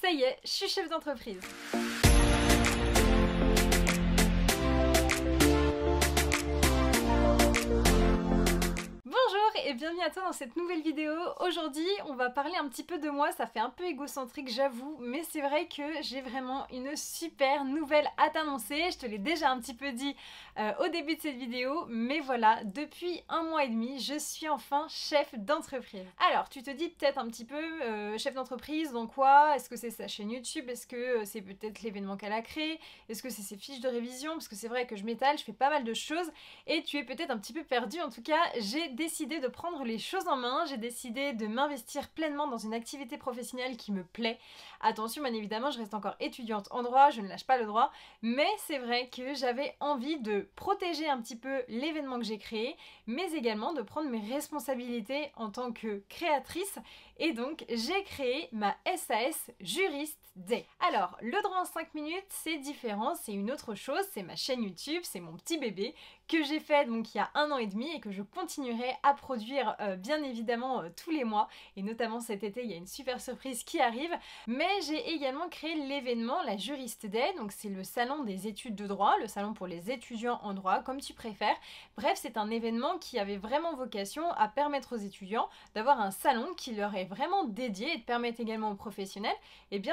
Ça y est, je suis chef d'entreprise. Bonjour et bienvenue à toi dans cette nouvelle vidéo. Aujourd'hui, on va parler un petit peu de moi, ça fait un peu égocentrique j'avoue, mais c'est vrai que j'ai vraiment une super nouvelle à t'annoncer. Je te l'ai déjà un petit peu dit au début de cette vidéo, mais voilà, depuis 1 mois et demi, je suis enfin chef d'entreprise. Alors, tu te dis peut-être un petit peu, chef d'entreprise, dans quoi? Est-ce que c'est sa chaîne YouTube? Est-ce que c'est peut-être l'événement qu'elle a créé? Est-ce que c'est ses fiches de révision? Parce que c'est vrai que je m'étale, je fais pas mal de choses et tu es peut-être un petit peu perdu. En tout cas, j'ai décidé de prendre les choses en main, j'ai décidé de m'investir pleinement dans une activité professionnelle qui me plaît. Attention, bien évidemment, je reste encore étudiante en droit, je ne lâche pas le droit, mais c'est vrai que j'avais envie de protéger un petit peu l'événement que j'ai créé, mais également de prendre mes responsabilités en tant que créatrice, et donc j'ai créé ma SAS Juriste Day. Alors, le droit en 5 minutes, c'est différent, c'est une autre chose, c'est ma chaîne YouTube, c'est mon petit bébé, que j'ai fait donc il y a 1 an et demi et que je continuerai à produire bien évidemment tous les mois, et notamment cet été il y a une super surprise qui arrive. Mais j'ai également créé l'événement la Juriste Day, donc c'est le salon des études de droit, le salon pour les étudiants en droit comme tu préfères. Bref, c'est un événement qui avait vraiment vocation à permettre aux étudiants d'avoir un salon qui leur est vraiment dédié et de permettre également aux professionnels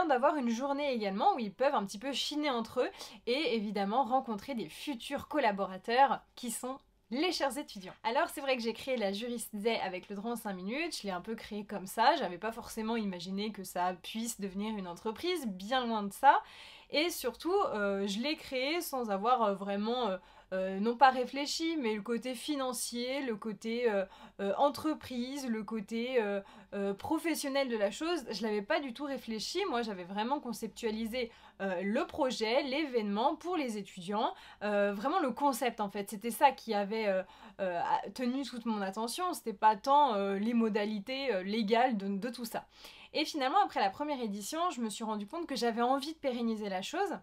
d'avoir une journée également où ils peuvent un petit peu chiner entre eux et évidemment rencontrer des futurs collaborateurs qui sont les chers étudiants. Alors c'est vrai que j'ai créé la Juriste Day avec le droit en 5 minutes, je l'ai un peu créé comme ça, j'avais pas forcément imaginé que ça puisse devenir une entreprise, bien loin de ça, et surtout je l'ai créé sans avoir vraiment non pas réfléchi, mais le côté financier, le côté entreprise, le côté professionnel de la chose, je l'avais pas du tout réfléchi. Moi j'avais vraiment conceptualisé le projet, l'événement pour les étudiants, vraiment le concept en fait, c'était ça qui avait tenu toute mon attention, c'était pas tant les modalités légales de tout ça. Et finalement après la première édition, je me suis rendu compte que j'avais envie de pérenniser la chose.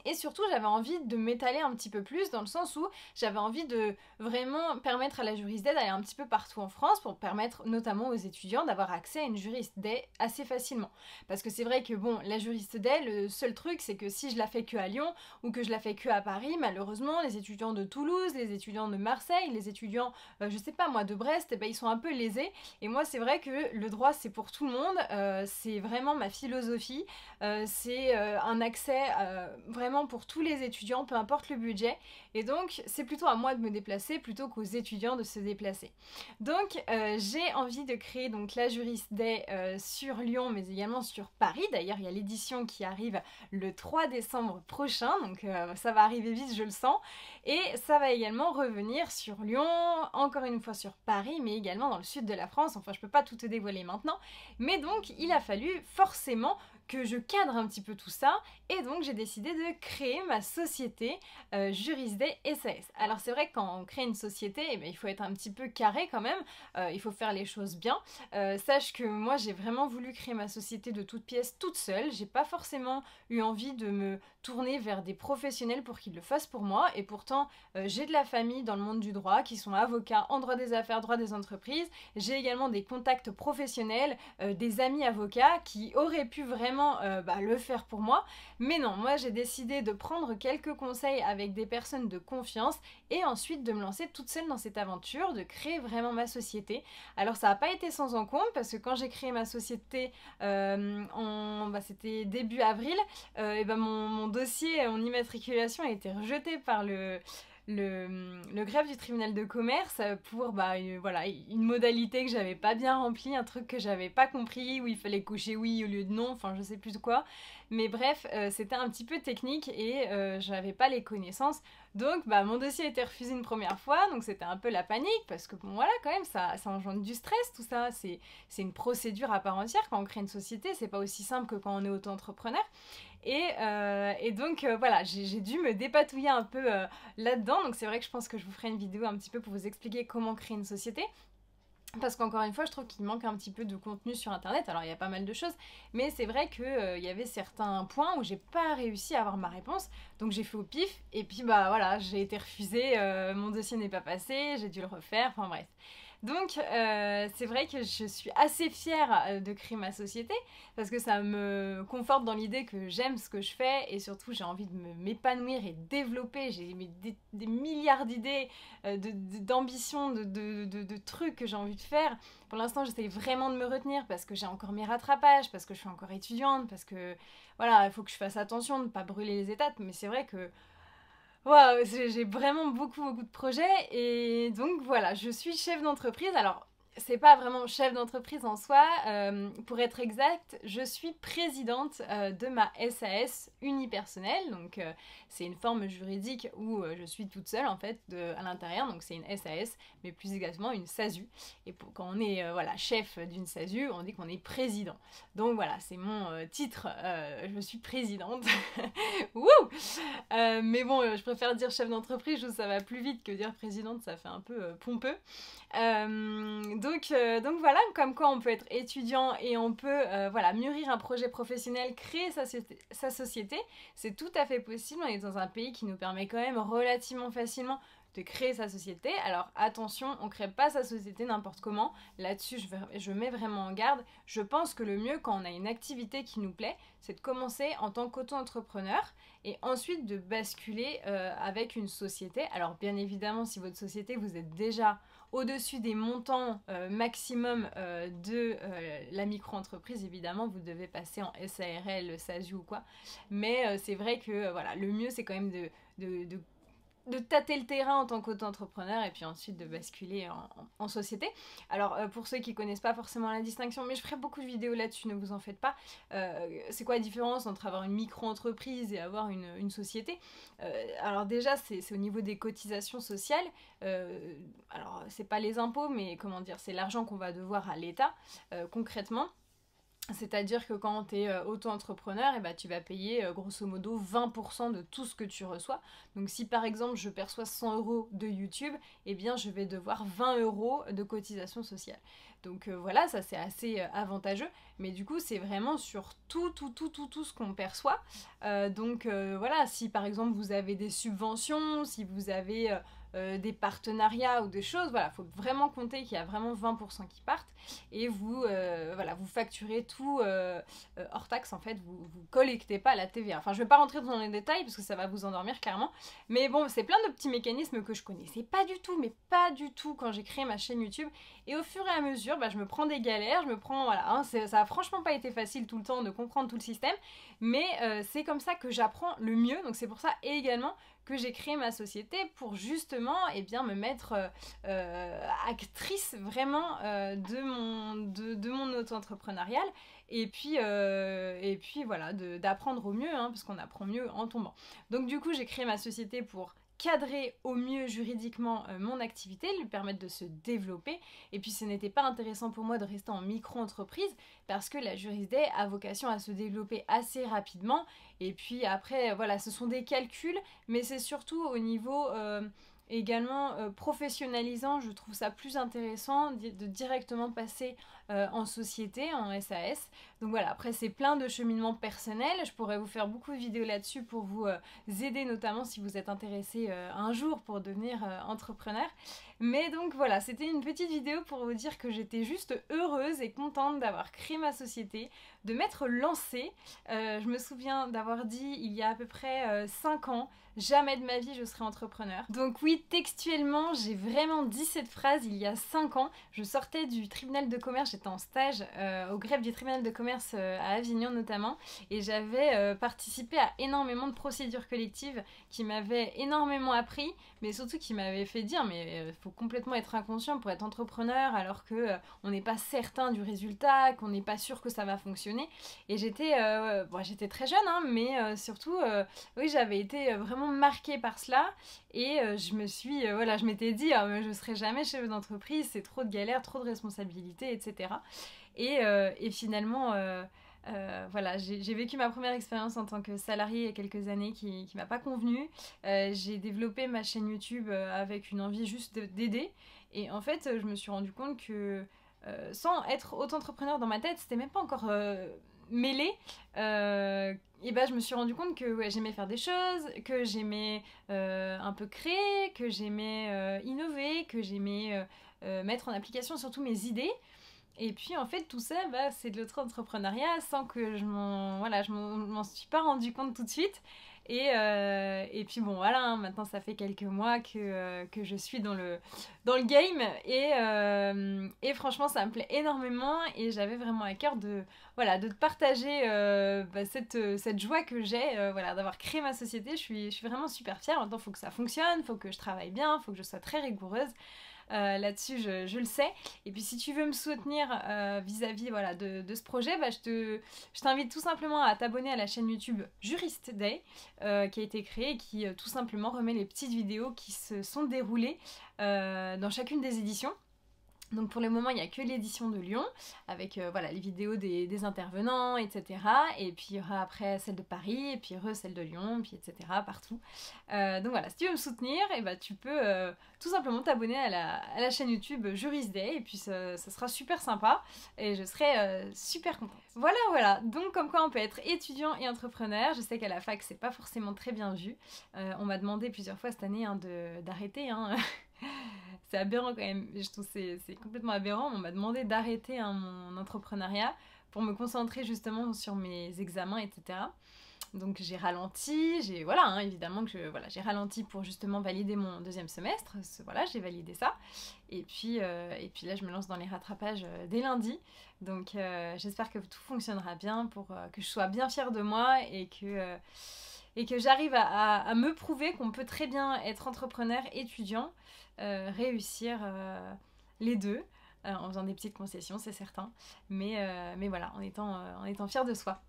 Et surtout, j'avais envie de m'étaler un petit peu plus dans le sens où j'avais envie de vraiment permettre à la Juriste Day d'aller un petit peu partout en France pour permettre notamment aux étudiants d'avoir accès à une Juriste Day assez facilement. Parce que c'est vrai que bon, la Juriste Day, le seul truc c'est que si je la fais que à Lyon ou que je la fais que à Paris, malheureusement les étudiants de Toulouse, les étudiants de Marseille, les étudiants, je sais pas moi, de Brest, ils sont un peu lésés. Et moi c'est vrai que le droit c'est pour tout le monde, c'est vraiment ma philosophie, c'est un accès vraiment pour tous les étudiants, peu importe le budget, et donc c'est plutôt à moi de me déplacer plutôt qu'aux étudiants de se déplacer. Donc j'ai envie de créer donc la Juriste Day sur Lyon, mais également sur Paris. D'ailleurs il y a l'édition qui arrive le 3 décembre prochain, donc ça va arriver vite, je le sens, et ça va également revenir sur Lyon, encore une fois sur Paris, mais également dans le sud de la France. Enfin je peux pas tout te dévoiler maintenant, mais donc il a fallu forcément que je cadre un petit peu tout ça, et donc j'ai décidé de créer ma société Juriste Day SAS. Alors c'est vrai que quand on crée une société, il faut être un petit peu carré quand même, il faut faire les choses bien. Sache que moi j'ai vraiment voulu créer ma société de toutes pièces toute seule, j'ai pas forcément eu envie de me tourner vers des professionnels pour qu'ils le fassent pour moi, et pourtant j'ai de la famille dans le monde du droit qui sont avocats en droit des affaires, droit des entreprises, j'ai également des contacts professionnels, des amis avocats qui auraient pu vraiment le faire pour moi, mais non, moi j'ai décidé de prendre quelques conseils avec des personnes de confiance et ensuite de me lancer toute seule dans cette aventure, de créer vraiment ma société. Alors ça n'a pas été sans encombre parce que quand j'ai créé ma société c'était début avril, mon dossier, mon immatriculation a été rejeté par le greffe du tribunal de commerce pour une modalité que j'avais pas bien remplie, un truc que j'avais pas compris, où il fallait cocher oui au lieu de non, enfin je sais plus de quoi, mais bref c'était un petit peu technique et j'avais pas les connaissances, donc mon dossier a été refusé une première fois, donc c'était un peu la panique parce que bon voilà, quand même ça engendre du stress tout ça, c'est une procédure à part entière quand on crée une société, c'est pas aussi simple que quand on est auto-entrepreneur. Et donc voilà, j'ai dû me dépatouiller un peu là-dedans, donc c'est vrai que je pense que je vous ferai une vidéo un petit peu pour vous expliquer comment créer une société. Parce qu'encore une fois, je trouve qu'il manque un petit peu de contenu sur internet. Alors il y a pas mal de choses, mais c'est vrai qu'il y avait certains points où j'ai pas réussi à avoir ma réponse, donc j'ai fait au pif, et puis voilà, j'ai été refusée, mon dossier n'est pas passé, j'ai dû le refaire, enfin bref. Donc c'est vrai que je suis assez fière de créer ma société parce que ça me conforte dans l'idée que j'aime ce que je fais et surtout j'ai envie de m'épanouir et développer. J'ai des milliards d'idées, d'ambitions, de trucs que j'ai envie de faire. Pour l'instant j'essaie vraiment de me retenir parce que j'ai encore mes rattrapages, parce que je suis encore étudiante, parce que voilà, il faut que je fasse attention de ne pas brûler les étapes. Mais c'est vrai que waouh, j'ai vraiment beaucoup de projets et donc voilà, je suis chef d'entreprise. Alors, c'est pas vraiment chef d'entreprise en soi, pour être exact, je suis présidente de ma SAS unipersonnelle. Donc, c'est une forme juridique où je suis toute seule en fait à l'intérieur. Donc, c'est une SAS, mais plus exactement une SASU. Et quand on est voilà, chef d'une SASU, on dit qu'on est président. Donc voilà, c'est mon titre, je suis présidente. Wouh. Mais bon, je préfère dire chef d'entreprise, je trouve que ça va plus vite que dire présidente, ça fait un peu pompeux. Donc voilà, comme quoi on peut être étudiant et on peut voilà, mûrir un projet professionnel, créer sa société. C'est tout à fait possible, on est dans un pays qui nous permet quand même relativement facilement de créer sa société. Alors attention, on ne crée pas sa société n'importe comment. Là-dessus, je mets vraiment en garde. Je pense que le mieux quand on a une activité qui nous plaît, c'est de commencer en tant qu'auto-entrepreneur et ensuite de basculer avec une société. Alors bien évidemment, si votre société, vous êtes déjà au-dessus des montants maximum de la micro-entreprise, évidemment, vous devez passer en SARL, SASU ou quoi. Mais c'est vrai que voilà, le mieux, c'est quand même de tâter le terrain en tant qu'auto-entrepreneur et puis ensuite de basculer en société. Alors pour ceux qui connaissent pas forcément la distinction, mais je ferai beaucoup de vidéos là-dessus, ne vous en faites pas. C'est quoi la différence entre avoir une micro-entreprise et avoir une société? Alors déjà c'est au niveau des cotisations sociales. Alors c'est pas les impôts, mais comment dire, c'est l'argent qu'on va devoir à l'État concrètement. C'est-à-dire que quand tu es auto-entrepreneur, eh ben, tu vas payer grosso modo 20% de tout ce que tu reçois. Donc si par exemple je perçois 100 euros de YouTube, eh bien je vais devoir 20 euros de cotisation sociale. Donc voilà, ça c'est assez avantageux. Mais du coup c'est vraiment sur tout ce qu'on perçoit. Donc voilà, si par exemple vous avez des subventions, si vous avez des partenariats ou des choses, voilà, faut vraiment compter qu'il y a vraiment 20% qui partent et vous, voilà, vous facturez tout hors taxe en fait, vous collectez pas la TVA. Enfin, je vais pas rentrer dans les détails parce que ça va vous endormir clairement, mais bon, c'est plein de petits mécanismes que je connaissais pas du tout, mais pas du tout quand j'ai créé ma chaîne YouTube et au fur et à mesure, bah, je me prends des galères, je me prends, voilà, hein, ça a franchement pas été facile tout le temps de comprendre tout le système, mais c'est comme ça que j'apprends le mieux, donc c'est pour ça également que j'ai créé ma société pour justement eh bien, me mettre actrice vraiment de mon auto-entrepreneurial et puis voilà, d'apprendre au mieux, hein, parce qu'on apprend mieux en tombant. Donc du coup, j'ai créé ma société pour cadrer au mieux juridiquement mon activité, lui permettre de se développer. Et puis ce n'était pas intéressant pour moi de rester en micro-entreprise parce que la jurisdé a vocation à se développer assez rapidement. Et puis après, voilà, ce sont des calculs, mais c'est surtout au niveau également professionnalisant. Je trouve ça plus intéressant de directement passer en société, en SAS. Donc voilà, après c'est plein de cheminements personnels. Je pourrais vous faire beaucoup de vidéos là-dessus pour vous aider, notamment si vous êtes intéressé un jour pour devenir entrepreneur. Mais donc voilà, c'était une petite vidéo pour vous dire que j'étais juste heureuse et contente d'avoir créé ma société, de m'être lancée. Je me souviens d'avoir dit il y a à peu près 5 ans, jamais de ma vie je serai entrepreneur. Donc oui, textuellement, j'ai vraiment dit cette phrase il y a 5 ans. Je sortais du tribunal de commerce, j'étais en stage au greffe du tribunal de commerce à Avignon notamment, et j'avais participé à énormément de procédures collectives qui m'avaient énormément appris, mais surtout qui m'avaient fait dire mais faut complètement être inconscient pour être entrepreneur alors que on n'est pas certain du résultat, qu'on n'est pas sûr que ça va fonctionner. Et j'étais très jeune, hein, mais surtout oui, j'avais été vraiment marquée par cela et je m'étais dit je serai jamais chef d'entreprise, c'est trop de galères, trop de responsabilités, etc. Et finalement voilà, j'ai vécu ma première expérience en tant que salariée il y a quelques années qui m'a pas convenu. J'ai développé ma chaîne YouTube avec une envie juste d'aider. Et en fait, je me suis rendu compte que sans être auto-entrepreneur dans ma tête, c'était même pas encore mêlé. Et ben je me suis rendu compte que ouais, j'aimais faire des choses, que j'aimais un peu créer, que j'aimais innover, que j'aimais mettre en application surtout mes idées. Et puis en fait tout ça, bah, c'est de l'auto-entrepreneuriat sans que je m'en suis pas rendu compte tout de suite. Et puis bon voilà, hein, maintenant ça fait quelques mois que je suis dans le game et franchement ça me plaît énormément et j'avais vraiment à cœur de te partager cette joie que j'ai d'avoir créé ma société. Je suis vraiment super fière. Maintenant il faut que ça fonctionne, il faut que je travaille bien, il faut que je sois très rigoureuse. Là-dessus, je le sais. Et puis, si tu veux me soutenir vis-à-vis de ce projet, bah, je t'invite tout simplement à t'abonner à la chaîne YouTube Jurist Day, qui a été créée et qui tout simplement remet les petites vidéos qui se sont déroulées dans chacune des éditions. Donc pour le moment, il n'y a que l'édition de Lyon, avec les vidéos des intervenants, etc. Et puis il y aura après celle de Paris, et puis celle de Lyon, puis etc. partout. Donc voilà, si tu veux me soutenir, et bah, tu peux tout simplement t'abonner à la chaîne YouTube Jurist Day, et puis ça sera super sympa, et je serai super contente. Voilà, donc comme quoi on peut être étudiant et entrepreneur. Je sais qu'à la fac, c'est pas forcément très bien vu. On m'a demandé plusieurs fois cette année d'arrêter, C'est aberrant quand même, je trouve que c'est complètement aberrant. On m'a demandé d'arrêter mon entrepreneuriat pour me concentrer justement sur mes examens, etc. Donc j'ai ralenti, évidemment que j'ai ralenti pour justement valider mon deuxième semestre. J'ai validé ça. Et puis là, je me lance dans les rattrapages dès lundi. Donc j'espère que tout fonctionnera bien pour que je sois bien fière de moi et que j'arrive à me prouver qu'on peut très bien être entrepreneur, étudiant, réussir les deux, en faisant des petites concessions, c'est certain, mais voilà, en étant fière de soi.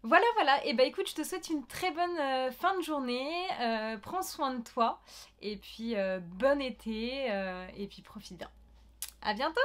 Voilà, et bah écoute, je te souhaite une très bonne fin de journée, prends soin de toi, et puis bon été, et puis profite bien. À bientôt!